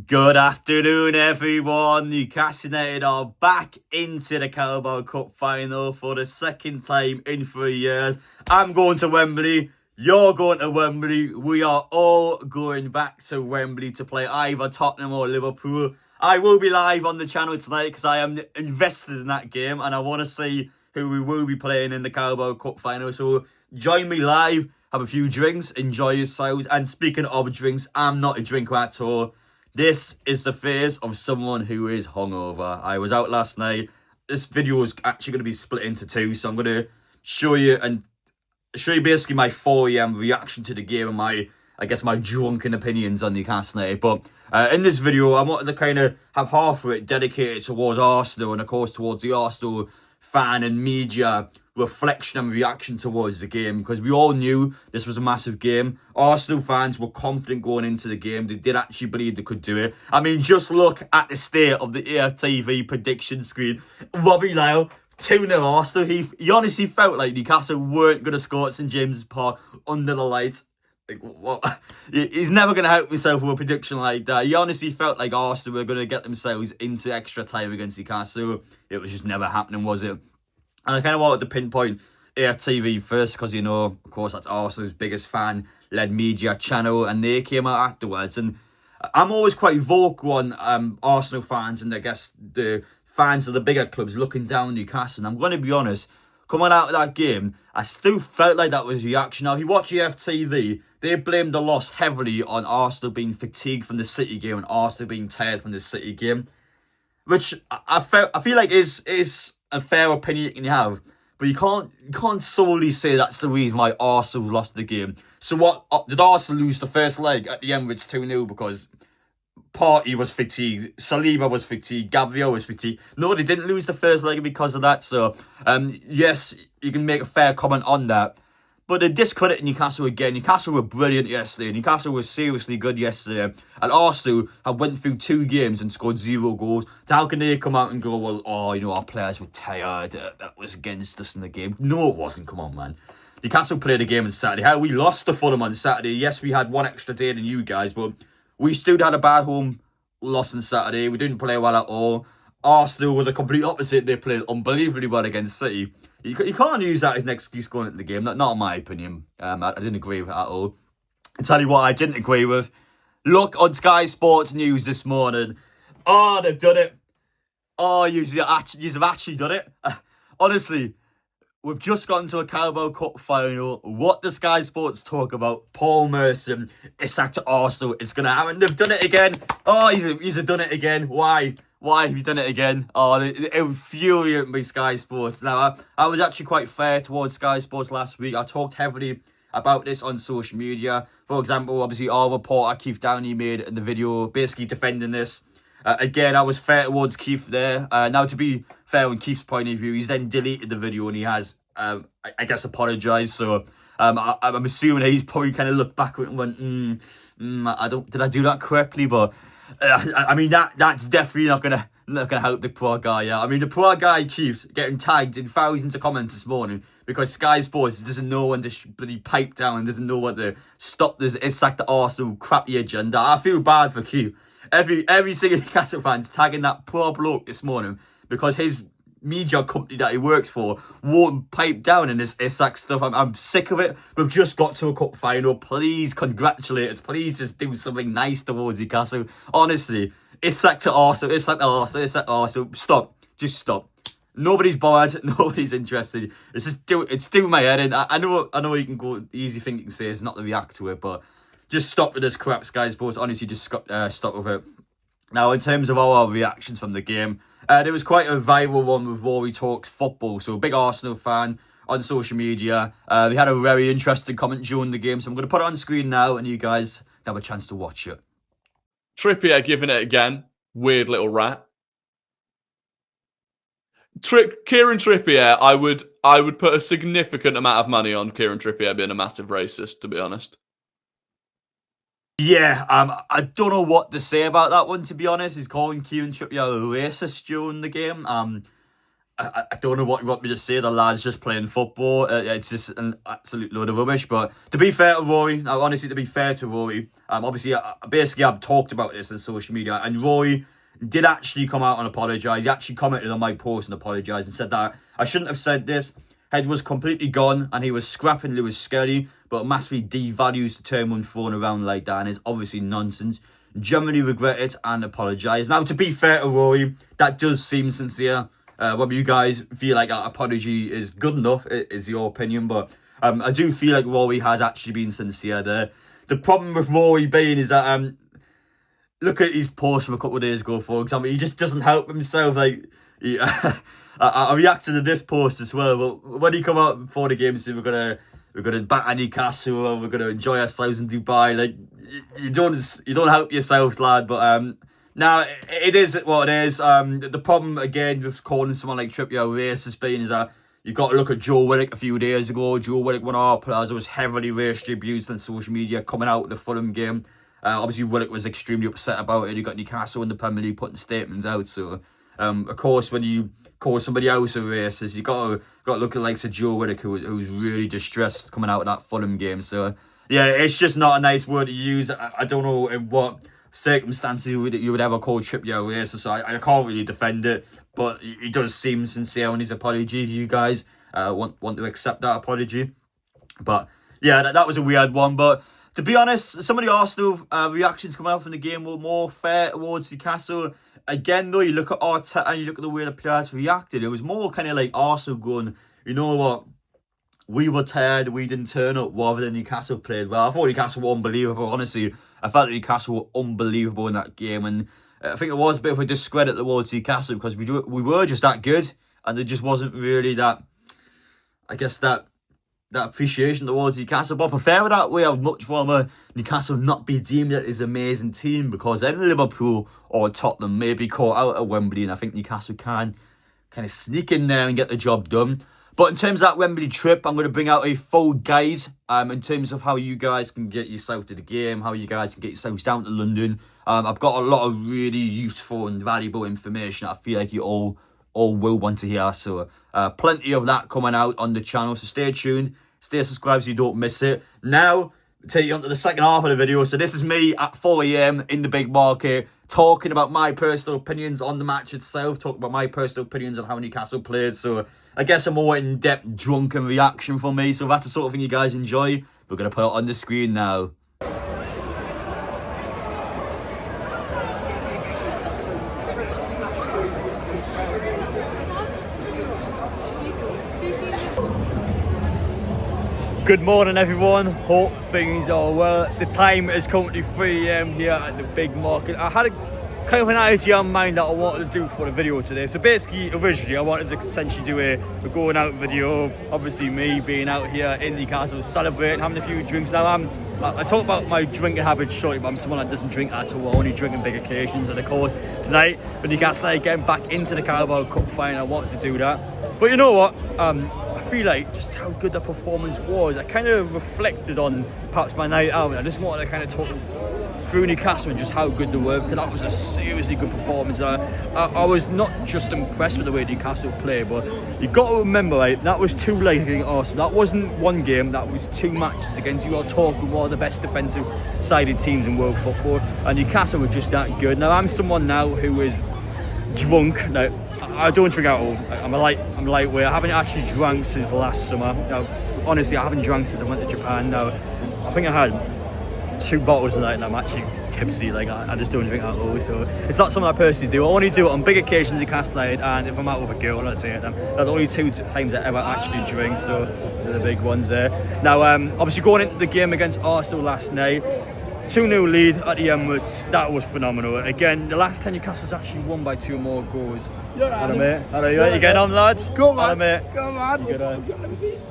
Good afternoon, everyone. Newcastle United are back into the Carabao Cup final for the second time in 3 years. I'm going to Wembley. You're going to Wembley. We are all going back to Wembley to play either Tottenham or Liverpool. I will be live on the channel tonight because I am invested in that game and I want to see who we will be playing in the Carabao Cup final. So join me live, have a few drinks, enjoy yourselves. And speaking of drinks, I'm not a drinker at all. This is the face of someone who is hungover. I was out last night. This video is actually going to be split into two, so I'm going to show you basically my 4 a.m. reaction to the game and my drunken opinions on Newcastle United. But in this video, I wanted to kind of have half of it dedicated towards Arsenal and of course towards the Arsenal fan and media reflection and reaction towards the game, because we all knew this was a massive game. Arsenal fans were confident going into the game. They did actually believe they could do it. I mean, just look at the state of the AFTV prediction screen. Robbie Lyle, 2-0 Arsenal. He honestly felt like Newcastle weren't going to score at St James's Park under the lights. He's never going to help himself with a prediction like that. He honestly felt like Arsenal were going to get themselves into extra time against Newcastle. It was just never happening, was it? And I kind of wanted to pinpoint AFTV first because, you know, of course, that's Arsenal's biggest fan-led media channel, and they came out afterwards. And I'm always quite vocal on Arsenal fans and I guess the fans of the bigger clubs looking down Newcastle. And I'm going to be honest, coming out of that game, I still felt like that was reaction. Now, if you watch AFTV, they blamed the loss heavily on Arsenal being fatigued from the City game and Arsenal being tired from the City game, which I feel like is a fair opinion you can have, but you can't solely say that's the reason why Arsenal lost the game. So what, did Arsenal lose the first leg at the Emirates 2-0 because Partey was fatigued, Saliba was fatigued, Gabriel was fatigued? No, they didn't lose the first leg because of that. So yes, you can make a fair comment on that. But they're discrediting Newcastle again. Newcastle were brilliant yesterday. Newcastle was seriously good yesterday. And Arsenal have went through 2 games and scored 0 goals. So how can they come out and go, well, oh, you know, our players were tired. That was against us in the game. No, it wasn't. Come on, man. Newcastle played a game on Saturday. Hell, we lost to Fulham on Saturday. Yes, we had 1 extra day than you guys, but we still had a bad home loss on Saturday. We didn't play well at all. Arsenal were the complete opposite. They played unbelievably well against City. You can't use that as an excuse going into the game. Not in my opinion. I didn't agree with it at all. I'll tell you what I didn't agree with. Look on Sky Sports News this morning. Oh, they've done it. Oh, you've actually done it. Honestly, we've just gotten to a Carabao Cup final. What does Sky Sports talk about? Paul Merson is sacked to Arsenal. It's going to happen. They've done it again. Oh, he's done it again. Why? Why have you done it again? Oh, it infuriated me, Sky Sports. Now, I was actually quite fair towards Sky Sports last week. I talked heavily about this on social media. For example, obviously, our reporter, Keith Downey, made in the video basically defending this. Again, I was fair towards Keith there. Now, to be fair on Keith's point of view, he's then deleted the video and he has, I guess, apologised. So, I'm assuming he's probably kind of looked back and went, did I do that correctly? But I mean, that's definitely not gonna help the poor guy. Yeah, I mean, the poor guy keeps getting tagged in thousands of comments this morning because Sky Sports doesn't know when to bloody pipe down and doesn't know what to stop this sack the Arsenal crappy agenda. I feel bad for Q. Every single Newcastle fan's tagging that poor bloke this morning because his media company that he works for won't pipe down in this Isak stuff. I'm sick of it. We've just got to a cup final. Please congratulate us. Please just do something nice towards Newcastle. Honestly, Isak to Arsenal. Isak to Arsenal. Isak to Arsenal. Stop. Just stop. Nobody's bothered. Nobody's interested. It's doing my head in. I know you can go. The easy thing you can say is not to react to it, but just stop with this crap, Sky Sports. Honestly, just stop with it. Now, in terms of our reactions from the game, there was quite a viral one with Rory Talks Football. So, big Arsenal fan on social media. We had a very interesting comment during the game. So, I'm going to put it on screen now and you guys have a chance to watch it. Trippier giving it again. Weird little rat. Kieran Trippier, I would put a significant amount of money on Kieran Trippier being a massive racist, to be honest. Yeah, I don't know what to say about that one, to be honest. He's calling Kieran Trippier a racist during the game. I don't know what you want me to say. The lad's just playing football. It's just an absolute load of rubbish. But to be fair to Rory, now honestly, to be fair to Rory, obviously, basically, I've talked about this on social media, and Rory did actually come out and apologise. He actually commented on my post and apologised and said that I shouldn't have said this. Head was completely gone, and he was scrapping Lewis Skelly, but massively devalues the term when thrown around like that, and is obviously nonsense. Genuinely regret it and apologise. Now, to be fair to Rory, that does seem sincere. Whether you guys feel like that apology is good enough is your opinion, but I do feel like Rory has actually been sincere there. The problem with Rory being is that look at his post from a couple of days ago, for example. He just doesn't help himself. Like I reacted to this post as well, but when he come out before the game, say we're gonna batter Newcastle, or we're gonna enjoy ourselves in Dubai. Like you don't help yourself, lad. But now it is what it is. The problem again with calling someone like Trippier racist being is that you've got to look at Joe Willock a few days ago. Joe Willock, one of our players who was heavily racially abused on social media coming out of the Fulham game. Obviously Willock was extremely upset about it. You got Newcastle in the Premier League putting statements out. So of course when you call somebody else a racist, you got to look at the likes of Joe Willock, who was really distressed coming out of that Fulham game. So yeah, it's just not a nice word to use. I don't know in what circumstances you would ever call Trippier a racist, so I can't really defend it, but it does seem sincere on his apology if you guys want to accept that apology. But yeah, that was a weird one. But to be honest, some of the Arsenal reactions coming out from the game were more fair towards Newcastle. Again though, you look at Arteta and you look at the way the players reacted, it was more kind of like Arsenal going, you know what, we were tired, we didn't turn up, rather than Newcastle played well. I thought Newcastle were unbelievable, honestly. I felt that Newcastle were unbelievable in that game, and I think it was a bit of a discredit towards Newcastle because we were just that good, and there just wasn't really that, I guess, that appreciation towards Newcastle. But I prefer it that way. I would much rather Newcastle not be deemed as an amazing team, because then Liverpool or Tottenham may be caught out at Wembley, and I think Newcastle can kind of sneak in there and get the job done. But in terms of that Wembley trip, I'm going to bring out a full guide in terms of how you guys can get yourself to the game, how you guys can get yourselves down to London. I've got a lot of really useful and valuable information I feel like you all will want to hear. So plenty of that coming out on the channel. So stay tuned, stay subscribed so you don't miss it. Now, take you on to the second half of the video. So this is me at 4 AM in the big market, talking about my personal opinions on the match itself, talking about my personal opinions on how Newcastle played. So I guess a more in-depth drunken reaction from me. So if that's the sort of thing you guys enjoy, we're going to put it on the screen now. Good morning everyone, hope things are well. The time is currently 3 AM here at the big market. I had a kind of an idea in mind that I wanted to do for the video today. So basically, originally I wanted to essentially do a going out video. Obviously me being out here in Newcastle, celebrating, having a few drinks. Now I talk about my drinking habits shortly, but I'm someone that doesn't drink at all. I only drink on big occasions. And of course tonight, when Newcastle are getting back into the Carabao Cup final, I wanted to do that. But you know what? I feel like just how good the performance was. I kind of reflected on perhaps my night out. I just wanted to kind of talk through Newcastle and just how good they were, because that was a seriously good performance. I was not just impressed with the way Newcastle played, but you've got to remember, right, that was 2 legs against Arsenal. That wasn't one game, that was 2 matches against, you are talking one of the best defensive sided teams in world football, and Newcastle were just that good. Now I'm someone now who is drunk. Now I don't drink at all. I'm lightweight. I haven't actually drank since last summer. Now, honestly, I haven't drank since I went to Japan. Now, I think I had 2 bottles a night and I'm actually tipsy. Like, I just don't drink at all. So it's not something I personally do. I only do it on big occasions in Newcastle, and if I'm out with a girl, I'll take them. They're the only 2 times I ever actually drink, so they're the big ones there. Now, obviously going into the game against Arsenal last night, 2-0 lead at the Emirates, that was phenomenal. Again, the last time Newcastle's actually won by 2 more goals. Hello mate, hello, you getting on lads? Come on, hello mate. Come on.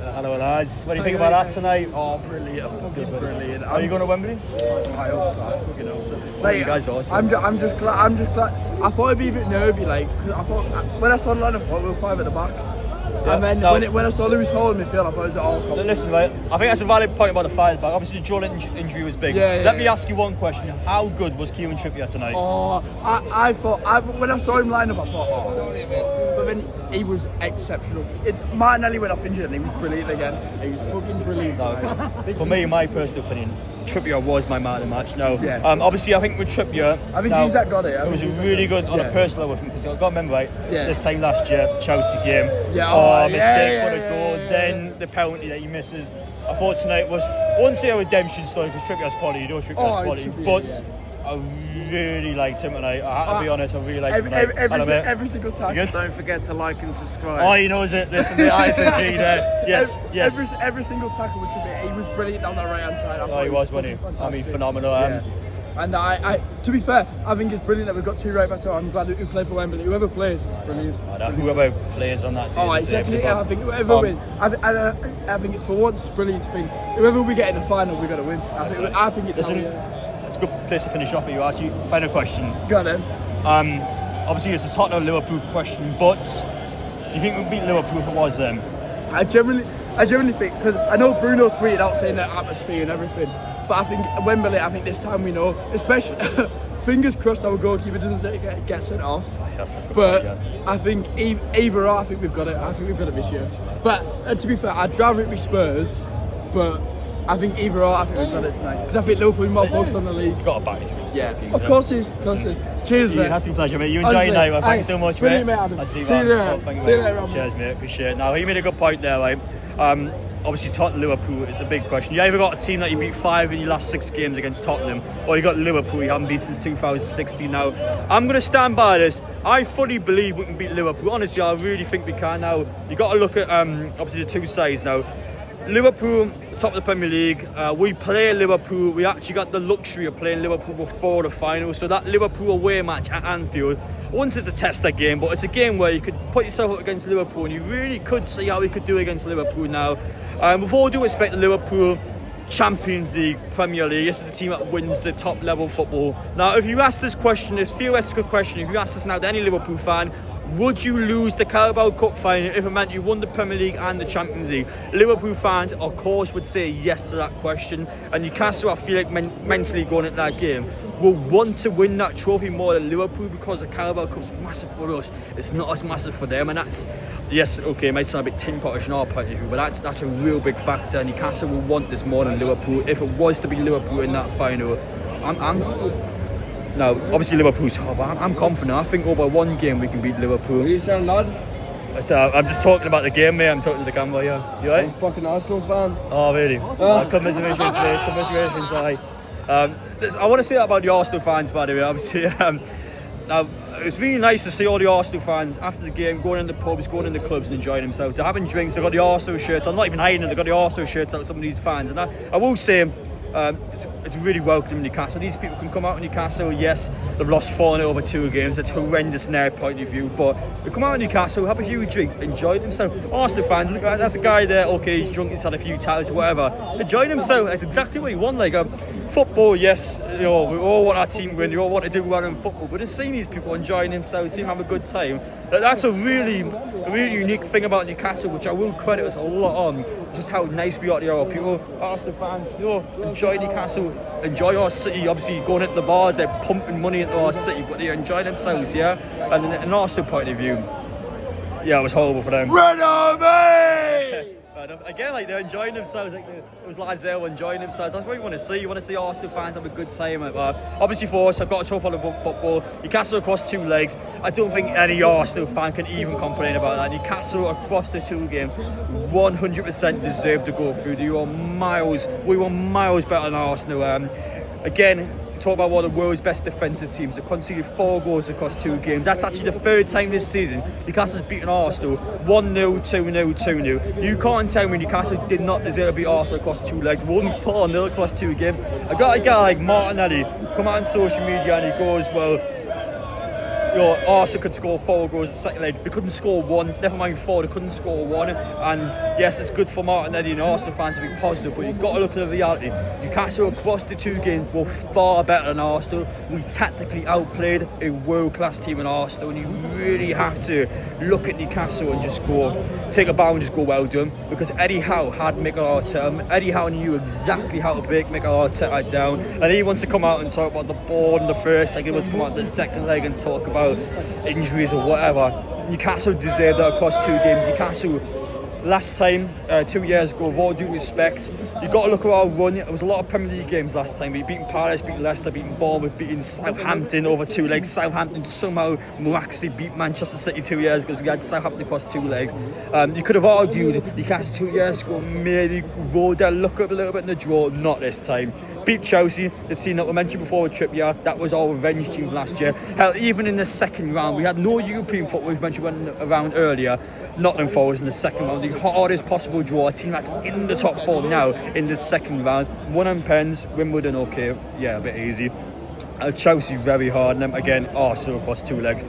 Hello lads, what do you think about that tonight? Oh, brilliant, fucking brilliant. Are you going to Wembley? I hope so, I fucking hope so. Like, you guys awesome. I'm just glad, I thought it'd be a bit nervy, like, cause I thought, when I saw the line, I thought we were 5 at the back. And then No. when I saw Lewis holding midfield, I thought it was all confidence. Listen, mate, I think that's a valid point about the fires back. Obviously, the Jordan injury was big. Let me ask you one question. How good was Kieran Trippier tonight? Oh, I thought, when I saw him line up, I thought, but then he was exceptional. Martinelli went off injured and he was brilliant again. He was fucking brilliant tonight. For me, in my personal opinion, Trippier was my man of the match. No, Yeah. Obviously, I think with Trippier, I think he's that got it. It was really good on a personal level with him because I've got to remember, right? Yeah. This time last year, Chelsea game. Yeah. Mistake for the goal. Then the penalty that he misses. I thought tonight was, I wouldn't say a redemption story because Trippier's quality, you know Trippier's quality, but I really liked him tonight. I have to be honest, I really liked him tonight. Every single time. Don't forget to like and subscribe. Oh, he knows it. Listen, the ISNG there. Yes. Every single tackle which he was brilliant down that right hand side. Oh, he was, wasn't he? I mean, phenomenal. Yeah. And I, to be fair, I think it's brilliant that we've got two right backs. I'm glad who play for Wembley. Whoever plays, brilliant. Whoever plays on that team. Oh, exactly. I think whoever wins. I think it's for once it's brilliant to think whoever we get in the final, we're going to win. I think it's. Listen, it's a good place to finish off. You actually final question. Go on then. Obviously, it's a Tottenham Liverpool question, but do you think we'd beat Liverpool if it was them? I generally think, because I know Bruno tweeted out saying that atmosphere and everything, but I think Wembley, I think this time we know, especially fingers crossed our goalkeeper doesn't get sent off. But I think either or, I think we've got it. I think we've got it this year. But to be fair, I'd rather it be Spurs, but I think either or, I think we've got it tonight. Because I think Liverpool are more focused on the league. You've got to back this. Yeah, of course it is. Cheers, mate. It has been a pleasure, mate. You enjoy your night, mate. Thank you so much, mate. I'll see you later. Thank you, See you mate. later. Cheers, mate. Appreciate it. Now, he made a good point there, right? Obviously, Tottenham Liverpool is a big question. You either got a team that you beat 5 in your last 6 games against Tottenham, or you got Liverpool you haven't beat since 2016. Now, I'm going to stand by this. I fully believe we can beat Liverpool. Honestly, I really think we can. Now, you got to look at obviously the two sides now. Liverpool, top of the Premier League. We play Liverpool. We actually got the luxury of playing Liverpool before the final. So that Liverpool away match at Anfield, once it's a tester game, but it's a game where you could put yourself up against Liverpool, and you really could see how we could do against Liverpool now. With all due respect to Liverpool, Champions League, Premier League, this is the team that wins the top level football. Now, if you ask this question, this theoretical question, if you ask this now to any Liverpool fan, would you lose the Carabao Cup final if it meant you won the Premier League and the Champions League? Liverpool fans, of course, would say yes to that question. And Newcastle, I feel like mentally going at that game, will want to win that trophy more than Liverpool because the Carabao Cup's massive for us. It's not as massive for them, and that's, yes, okay, it might sound a bit tin pottish in our point of view, but that's a real big factor. Newcastle will want this more than Liverpool. If it was to be Liverpool in that final, now, obviously Liverpool's top, but I'm confident. I think over one game we can beat Liverpool. You sound lad? I'm just talking about the game, mate. I'm talking to the camera here. You right? I'm a fucking Arsenal fan. Oh, really? Commiserations, mate. Commiserations, aye. I want to say that about the Arsenal fans, by the way. Obviously, now, it's really nice to see all the Arsenal fans after the game going in the pubs, going in the clubs and enjoying themselves. They're having drinks, they've got the Arsenal shirts. I'm not even hiding it, they've got the Arsenal shirts out, some of these fans. And I will say, it's really welcome in Newcastle. These people can come out in Newcastle. Yes, they've lost 4-0 over 2 games. It's horrendous in their point of view. But they come out in Newcastle, have a few drinks, enjoy themselves. Arsenal fans, look, that's a guy there. Okay, he's drunk, he's had a few towels, whatever. Enjoy themselves. That's exactly what you want. Like football, yes, you know, we all want our team to win. We all want to do well in football. But just seeing these people enjoying themselves, seeing them have a good time, that's a really unique thing about Newcastle, which I will credit us a lot on. Just how nice we are to our people. Arsenal fans, you know, enjoy Newcastle, enjoy our city. Obviously, going into the bars, they're pumping money into our city, but they enjoy themselves, yeah. And in an Arsenal point of view, yeah, it was horrible for them. Red Army! Again, like they're enjoying themselves. Like those lads there were enjoying themselves. That's what you want to see. You want to see Arsenal fans have a good time. Obviously, for us, I've got to talk about football. Newcastle across 2 legs. I don't think any Arsenal fan can even complain about that. Newcastle across the 2 games, 100% deserve to go through. We were miles better than Arsenal. Again, talk about one of the world's best defensive teams. They conceded 4 goals across 2 games. That's actually the 3rd time this season Newcastle's beaten Arsenal 1-0, 2-0, 2-0. You can't tell me Newcastle did not deserve to beat Arsenal across 2 legs. 1-4-0 across 2 games. I got a guy like Martinelli come out on social media and he goes, well, Arsenal could score 4 goals in the second leg. They couldn't score 1. Never mind 4. They couldn't score 1. And yes, it's good for Martinelli and Arsenal fans to be positive, but you've got to look at the reality. Newcastle across the 2 games were far better than Arsenal. We tactically outplayed a world-class team in Arsenal, and you really have to look at Newcastle and just take a bow and just go, well done, because Eddie Howe had Mikel Arteta. Eddie Howe knew exactly how to break Mikel Arteta down, and he wants to come out and talk about the board in the first leg, he wants to come out in the second leg and talk about injuries or whatever. Newcastle deserved that across 2 games. Newcastle last time, 2 years ago, with all due respect, you've got to look at our run. There was a lot of Premier League games last time. We beaten Palace, beaten Leicester, beaten Bournemouth, beaten Southampton over 2 legs. Southampton somehow miraculously beat Manchester City 2 years ago, because we had Southampton across 2 legs. You could have argued Newcastle 2 years ago maybe rode their luck up a little bit in the draw. Not this time. Beat Chelsea, the team that we mentioned before with Trippier. That was our revenge team from last year. Hell, even in the second round, we had no European football. We mentioned around earlier. Nottingham Forest in the second round. The hardest possible draw. A team that's in the top 4 now in the second round. 1 on pens. Wimbledon, okay. Yeah, a bit easy. Chelsea, very hard. And then again, Arsenal across 2 legs.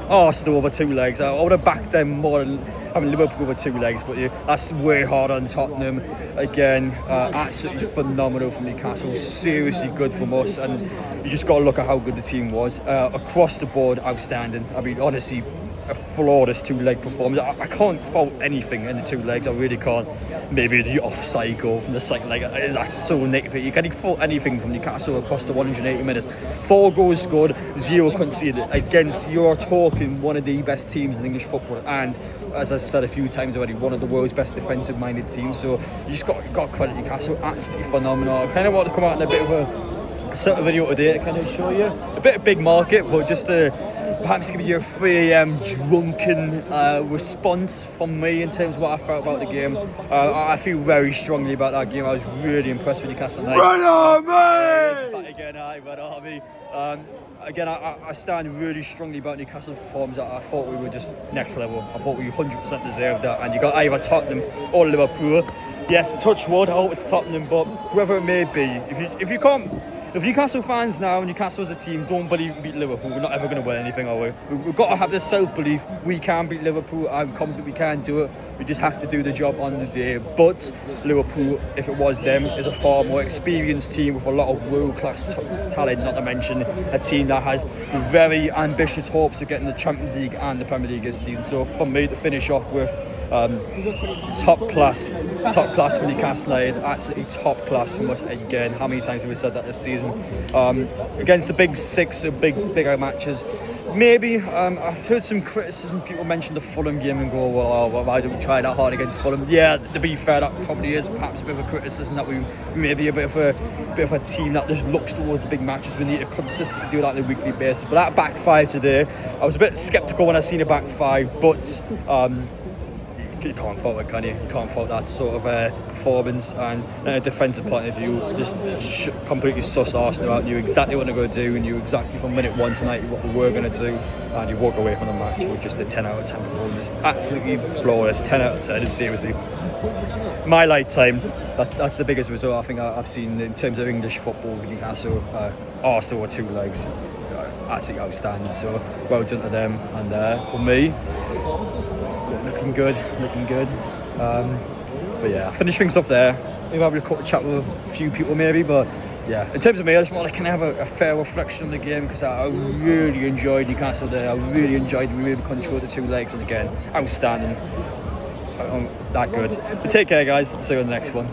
Arsenal over 2 legs. I would have backed them more than having Liverpool over 2 legs, but yeah, that's way harder than Tottenham. Again, absolutely phenomenal from Newcastle. Seriously good from us, and you just got to look at how good the team was. Across the board, outstanding. I mean, honestly, a flawless 2-leg performance. I can't fault anything in the 2 legs. I really can't. Maybe the offside goal from the second leg. That's so nitpicky. You can't fault anything from Newcastle across the 180 minutes. 4 goals scored, 0 conceded against, you're talking, one of the best teams in English football, and as I said a few times already, one of the world's best defensive-minded teams. So you just got to credit Newcastle. Absolutely phenomenal. I kind of want to come out in a bit of a sort of video today to kind of show you a bit of big market, but just to perhaps give you a 3 AM drunken response from me in terms of what I felt about the game. I feel very strongly about that game. I was really impressed with Newcastle tonight. Run Army! Again, I stand really strongly about Newcastle's performance. I thought we were just next level. I thought we 100% deserved that. And you got either Tottenham or Liverpool. Yes, touch wood, I hope it's Tottenham, but whoever it may be, if Newcastle fans now, Newcastle as a team, don't believe we beat Liverpool, we're not ever going to win anything, are we? We've got to have this self-belief. We can beat Liverpool. I'm confident we can do it. We just have to do the job on the day. But Liverpool, if it was them, is a far more experienced team with a lot of world-class talent, not to mention a team that has very ambitious hopes of getting the Champions League and the Premier League this season. So for me to finish off with top class for Newcastle United, absolutely top class from us again. How many times have we said that this season? Against the big 6, bigger matches. Maybe I've heard some criticism. People mention the Fulham game and go, well, why don't we try that hard against Fulham? Yeah, to be fair, that probably is perhaps a bit of a criticism, that we may be a bit of a team that just looks towards big matches. We need to consistently do that on a weekly basis. But that backfired today. I was a bit sceptical when I seen a backfire, but you can't fault it, can you? You can't fault that sort of performance. And a defensive point of view, just completely sussed Arsenal out. Knew exactly what they were going to do, and knew exactly from minute 1 tonight what they were going to do, and you walk away from the match with just a 10 out of 10 performance. Absolutely flawless. 10 out of 10. Seriously, my lifetime, that's the biggest result I think I've seen in terms of English football with Newcastle. Arsenal with 2 legs, absolutely outstanding. So well done to them, and for me, looking good. But yeah, I'll finish things off there. Maybe I'll have a quick chat with a few people maybe, but yeah, in terms of me, I just want to kind of have a fair reflection on the game, because I really enjoyed Newcastle there. I really enjoyed we really controlled the 2 legs, and again, outstanding. That good. But take care, guys. See you on the next one.